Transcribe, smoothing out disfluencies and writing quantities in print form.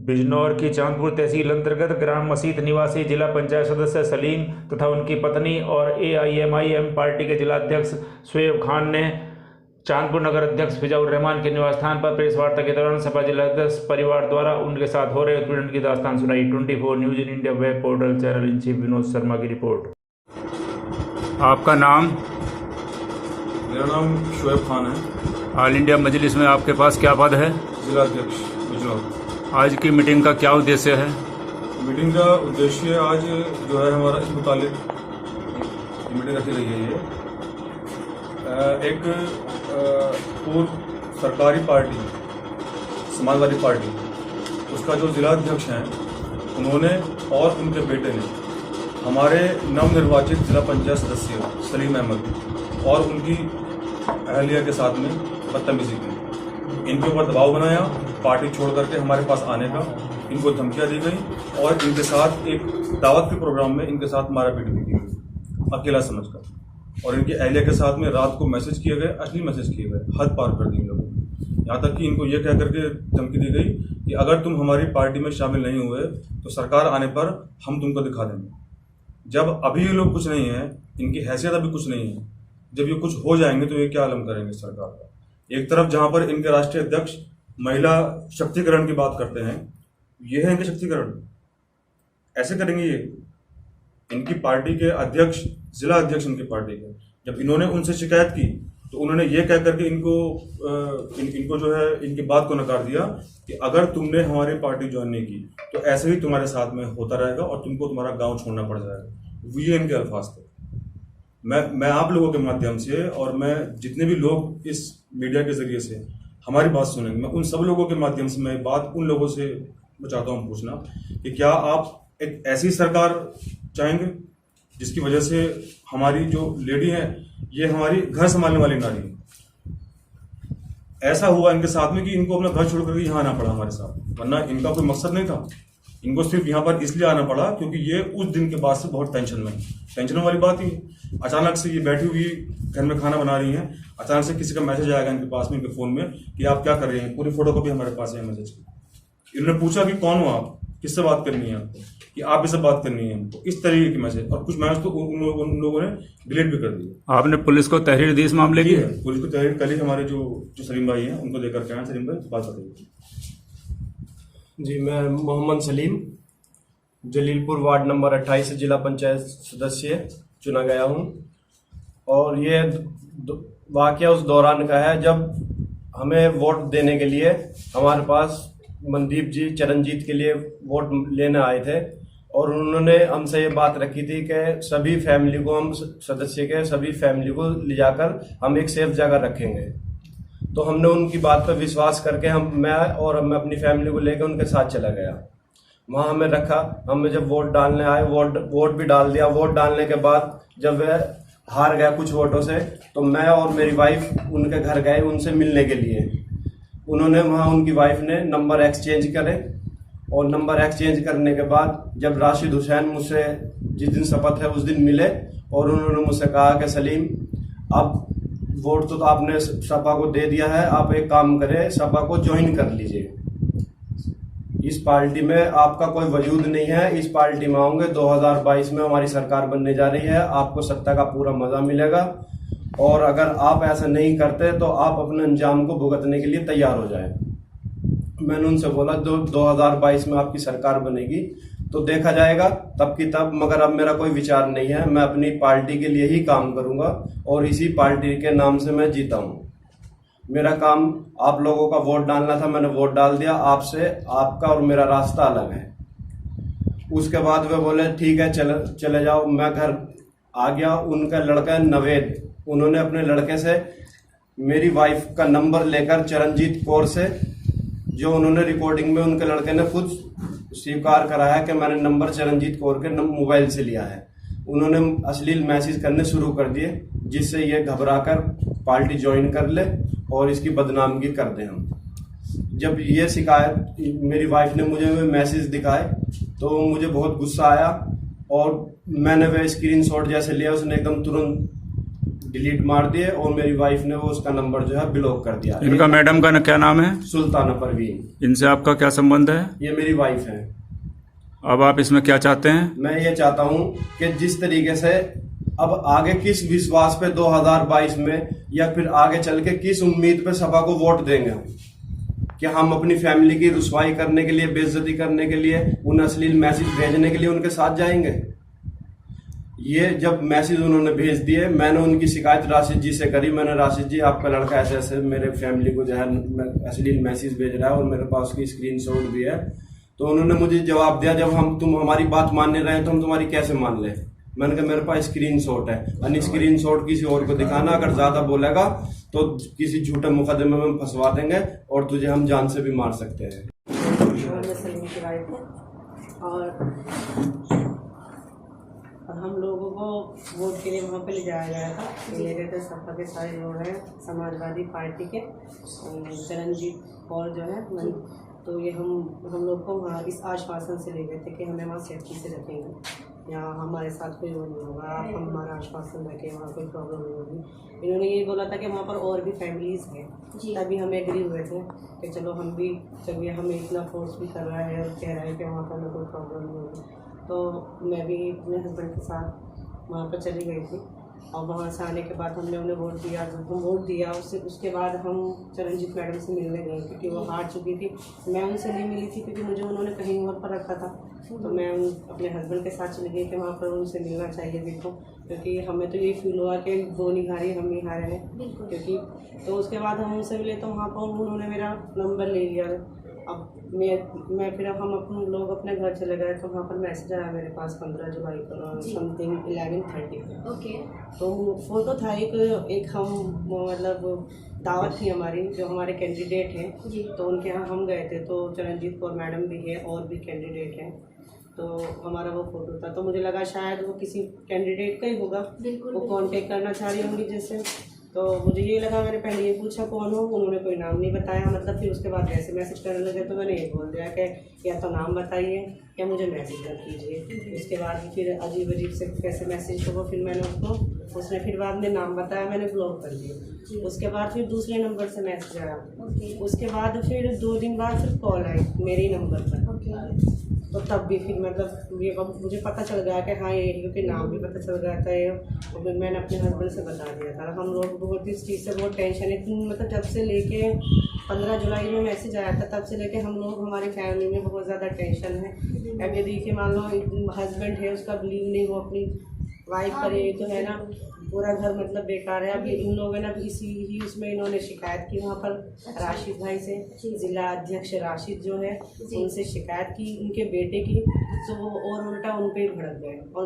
बिजनौर की चांदपुर तहसील अंतर्गत ग्राम मसीत निवासी जिला पंचायत सदस्य सलीम तथा उनकी पत्नी और एआईएमआईएम पार्टी के जिलाध्यक्ष शुएब खान ने चांदपुर नगर अध्यक्ष फिजाउर रहमान के निवास स्थान पर प्रेस वार्ता के दौरान सपा जिलाध्यक्ष परिवार द्वारा उनके साथ हो रहे उत्पीड़न की दास्तान सुनाई। 24 news in India web portal channel in chief Vinod Sharma की रिपोर्ट। आपका नाम? मेरा नाम शुएब खान है। ऑल इंडिया मजलिस में आपके पास क्या पद है? जिलाध्यक्ष बिजनौर। आज की मीटिंग का क्या उद्देश्य है? मीटिंग का उद्देश्य आज जो है हमारा इस मुतालिक मीटिंग रखी गई है। ये एक पूर्व सरकारी पार्टी समाजवादी पार्टी उसका जो जिलाध्यक्ष हैं उन्होंने और उनके बेटे ने हमारे नवनिर्वाचित जिला पंचायत सदस्य सलीम अहमद और उनकी अहलिया के साथ में बदतमीजी की। इनके ऊपर दबाव बनाया पार्टी छोड़ करके हमारे पास आने का। इनको धमकियां दी गई और इनके साथ एक दावत के प्रोग्राम में इनके साथ मारापीट भी की गई अकेला समझकर। और इनकी अहलिया के साथ में रात को मैसेज किए गए, अश्लील मैसेज किए गए, हद पार कर दी इन लोगों ने। यहाँ तक कि इनको ये कह करके धमकी दी गई कि अगर तुम हमारी पार्टी में शामिल नहीं हुए तो सरकार आने पर हम तुमको दिखा देंगे। जब अभी ये लोग कुछ नहीं है, इनकी हैसियत अभी कुछ नहीं है, जब ये कुछ हो जाएंगे तो ये क्या आलम करेंगे सरकार का। एक तरफ जहां पर इनके राष्ट्रीय अध्यक्ष महिला शक्तिकरण की बात करते हैं, ये है इनके शक्तिकरण, ऐसे करेंगे ये। इनकी पार्टी के अध्यक्ष, जिला अध्यक्ष इनकी पार्टी के, जब इन्होंने उनसे शिकायत की तो उन्होंने ये कह करके इनको जो है इनकी बात को नकार दिया कि अगर तुमने हमारी पार्टी ज्वाइन नहीं की तो ऐसे ही तुम्हारे साथ में होता रहेगा और तुमको तुम्हारा गांव छोड़ना पड़ जाएगा। ये इनके अल्फाज थे। मैं आप लोगों के माध्यम से और मैं जितने भी लोग इस मीडिया के जरिए से हमारी बात सुनेंगे, मैं उन सब लोगों के माध्यम से मैं बात उन लोगों से चाहता हूं पूछना कि क्या आप एक ऐसी सरकार चाहेंगे जिसकी वजह से हमारी जो लेडी है ये हमारी घर संभालने वाली नारी है। ऐसा हुआ इनके साथ में कि इनको अपना घर छोड़ करके यहाँ आना पड़ा हमारे साथ, वरना इनका कोई मकसद नहीं था। इनको सिर्फ यहाँ पर इसलिए आना पड़ा क्योंकि ये उस दिन के बाद से बहुत टेंशन वाली बात ही। अचानक से ये बैठी हुई घर में खाना बना रही हैं, अचानक से किसी का मैसेज आएगा इनके पास में, इनके फोन में कि आप क्या कर रहे हैं। पूरी फोटो कॉपी हमारे पास है मैसेज की। इन्होंने पूछा कि कौन हो आप, किससे बात करनी है आपको, कि आप इससे बात करनी है हमको, इस तरीके के मैसेज। और कुछ मैसेज तो उन लोगों ने डिलीट भी कर दिए। आपने पुलिस को तहरीर दी इस मामले की? पुलिस को तहरीर कल ही हमारे जो सलीम भाई हैं उनको देकर के आए। सलीम भाई बात बताइए। जी, मैं मोहम्मद सलीम जलीलपुर वार्ड नंबर 28 से जिला पंचायत सदस्य चुना गया हूं। और ये वाकया उस दौरान का है जब हमें वोट देने के लिए हमारे पास मनदीप जी चरणजीत के लिए वोट लेने आए थे और उन्होंने हमसे ये बात रखी थी कि सभी फैमिली को, हम सदस्य के सभी फैमिली को ले जाकर हम एक सेफ जगह रखेंगे। तो हमने उनकी बात पर विश्वास करके मैं अपनी फैमिली को लेकर उनके साथ चला गया। वहाँ हमें रखा, हमें जब वोट डालने आए वोट भी डाल दिया। वोट डालने के बाद जब वह हार गया कुछ वोटों से तो मैं और मेरी वाइफ उनके घर गए उनसे मिलने के लिए। उन्होंने वहाँ उनकी वाइफ ने नंबर एक्सचेंज करे और नंबर एक्सचेंज करने के बाद जब राशिद हुसैन मुझसे जिस दिन शपथ है उस दिन मिले और उन्होंने मुझसे कहा कि सलीम, अब वोट तो आपने सपा को दे दिया है, आप एक काम करें, सपा को ज्वाइन कर लीजिए। इस पार्टी में आपका कोई वजूद नहीं है, इस पार्टी में आओगे 2022 में हमारी सरकार बनने जा रही है, आपको सत्ता का पूरा मजा मिलेगा और अगर आप ऐसा नहीं करते तो आप अपने अंजाम को भुगतने के लिए तैयार हो जाए। मैंने उनसे बोला 2022 में आपकी सरकार बनेगी तो देखा जाएगा तब की तब, मगर अब मेरा कोई विचार नहीं है, मैं अपनी पार्टी के लिए ही काम करूंगा और इसी पार्टी के नाम से मैं जीता हूं। मेरा काम आप लोगों का वोट डालना था, मैंने वोट डाल दिया। आपसे आपका और मेरा रास्ता अलग है। उसके बाद वे बोले ठीक है चले जाओ। मैं घर आ गया। उनका लड़का है नवेद, उन्होंने अपने लड़के से मेरी वाइफ का नंबर लेकर चरणजीत कौर से, जो उन्होंने रिकॉर्डिंग में उनके लड़के ने खुद स्वीकार करा है कि मैंने नंबर चरणजीत कौर के मोबाइल से लिया है, उन्होंने अश्लील मैसेज करने शुरू कर दिए जिससे ये घबराकर पार्टी ज्वाइन कर ले और इसकी बदनामगी कर दें हम। जब ये शिकायत मेरी वाइफ ने मुझे मैसेज दिखाए तो मुझे बहुत गुस्सा आया और मैंने वह स्क्रीनशॉट जैसे लिया, उसने एकदम तुरंत डिलीट मार दिए और मेरी वाइफ ने वो उसका नंबर जो है ब्लॉक कर दिया। इनका मैडम का क्या नाम है? सुल्ताना परवीन। इनसे आपका क्या संबंध है? ये मेरी वाइफ है। अब आप इसमें क्या चाहते हैं? मैं ये चाहता हूँ कि जिस तरीके से अब आगे किस विश्वास पे 2022 में या फिर आगे चल के किस उम्मीद पे सपा को वोट देंगे हम, कि हम अपनी फैमिली की रुसवाई करने के लिए, बेइज्जती करने के लिए, उन अश्लील मैसेज भेजने के लिए उनके साथ जाएंगे? ये जब मैसेज उन्होंने भेज दिए, मैंने उनकी शिकायत राशिद जी से करी। मैंने राशिद जी, आपका लड़का ऐसे ऐसे मेरे फैमिली को जो है अश्लील मैसेज भेज रहा है और मेरे पास उसकी स्क्रीनशॉट भी है। तो उन्होंने मुझे जवाब दिया, जब तुम हमारी बात मानने रहे तो हम तुम्हारी कैसे मान ले? मैंने कहा मेरे पास स्क्रीनशॉट है, अन्य स्क्रीनशॉट किसी और को दिखाना, अगर ज्यादा बोलेगा तो किसी झूठे मुकदमे में फंसवा देंगे और तुझे हम जान से भी मार सकते हैं। और हम लोगों को वोट के लिए वहाँ पे ले जाया गया था। ले गए थे सपा के सारे लोग हैं, समाजवादी पार्टी के चरणजीत कौर जो है, तो ये हम लोग को वहाँ इस आश्वासन से ले गए थे कि हमें वहाँ सेफ्टी से रखेंगे, यहाँ हमारे साथ कोई वो नहीं होगा, आप हम हमारा आश्वासन रखें, वहाँ कोई प्रॉब्लम नहीं होगी। इन्होंने ये बोला था कि वहाँ पर और भी फैमिलीज़ हैं, तभी हम एग्री हुए थे कि चलो हम भी, जब ये हमें इतना फोर्स भी कर रहा है और कह रहा है कि वहाँ पर हमें कोई प्रॉब्लम नहीं होगी, तो मैं भी अपने हस्बैंड के साथ वहाँ पर चली गई थी। और वहाँ से आने के बाद हमने उन्हें वोट दिया। जब हम वोट दिया उसके बाद हम चरणजीत मैडम से मिलने गए, क्योंकि वो हार चुकी थी। मैं उनसे नहीं मिली थी क्योंकि मुझे उन्होंने कहीं और पर रखा था, तो मैं अपने हस्बैंड के साथ चली गई कि वहाँ पर उनसे मिलना चाहिए देखो, क्योंकि हमें तो यही फील हुआ कि दो नहीं हारे, हम ही हारे हैं। क्योंकि तो उसके बाद हम उनसे मिले तो वहाँ पर उन्होंने मेरा नंबर ले लिया। अब मैं फिर हम लोग अपने घर चले गए तो वहाँ पर मैसेज आया मेरे पास 15 जुलाई पर समथिंग 11:30 पे। ओके। तो फोटो था एक हम मतलब दावत थी हमारी, जो हमारे कैंडिडेट हैं, तो उनके यहाँ हम गए थे। तो चरणजीत कौर मैडम भी है और भी कैंडिडेट हैं, तो हमारा वो फोटो था। तो मुझे लगा शायद वो किसी कैंडिडेट का ही होगा, वो कांटेक्ट करना चाह रही होंगी जैसे। तो मुझे ये लगा, मैंने पहले ये पूछा कौन हो, उन्होंने कोई नाम नहीं बताया। मतलब फिर उसके बाद जैसे मैसेज करने लगे तो मैंने ये बोल दिया कि या तो नाम बताइए या मुझे मैसेज कर कीजिए। उसके बाद फिर अजीब अजीब से कैसे मैसेज होगा, फिर मैंने उसने फिर बाद में नाम बताया, मैंने ब्लॉक कर दिया। उसके बाद फिर दूसरे नंबर से मैसेज आया। उसके बाद फिर 2 दिन बाद फिर कॉल आई मेरे ही नंबर पर। तो तब भी फिर मतलब ये मुझे पता चल गया कि हाँ ये, क्योंकि नाम भी पता चल गया था ये, तो फिर मैंने अपने हस्बैंड से बता दिया था। हम लोग बहुत इस चीज़ से बहुत टेंशन है, मतलब जब से लेके 15 जुलाई में मैसेज आया था तब से लेके हम लोग, हमारी फैमिली में बहुत ज़्यादा टेंशन है। अब ये देखिए, मान लो हस्बैंड है, उसका बिलीव नहीं, वो अपनी वाइफ पर, ये तो है ना, पूरा घर मतलब बेकार है। अभी इन लोगों ने इसी ही उसमें इन्होंने शिकायत की वहाँ पर राशिद भाई से, जिला अध्यक्ष राशिद जो है उनसे शिकायत की उनके बेटे की, तो वो और उल्टा उन पर ही भड़क गए। और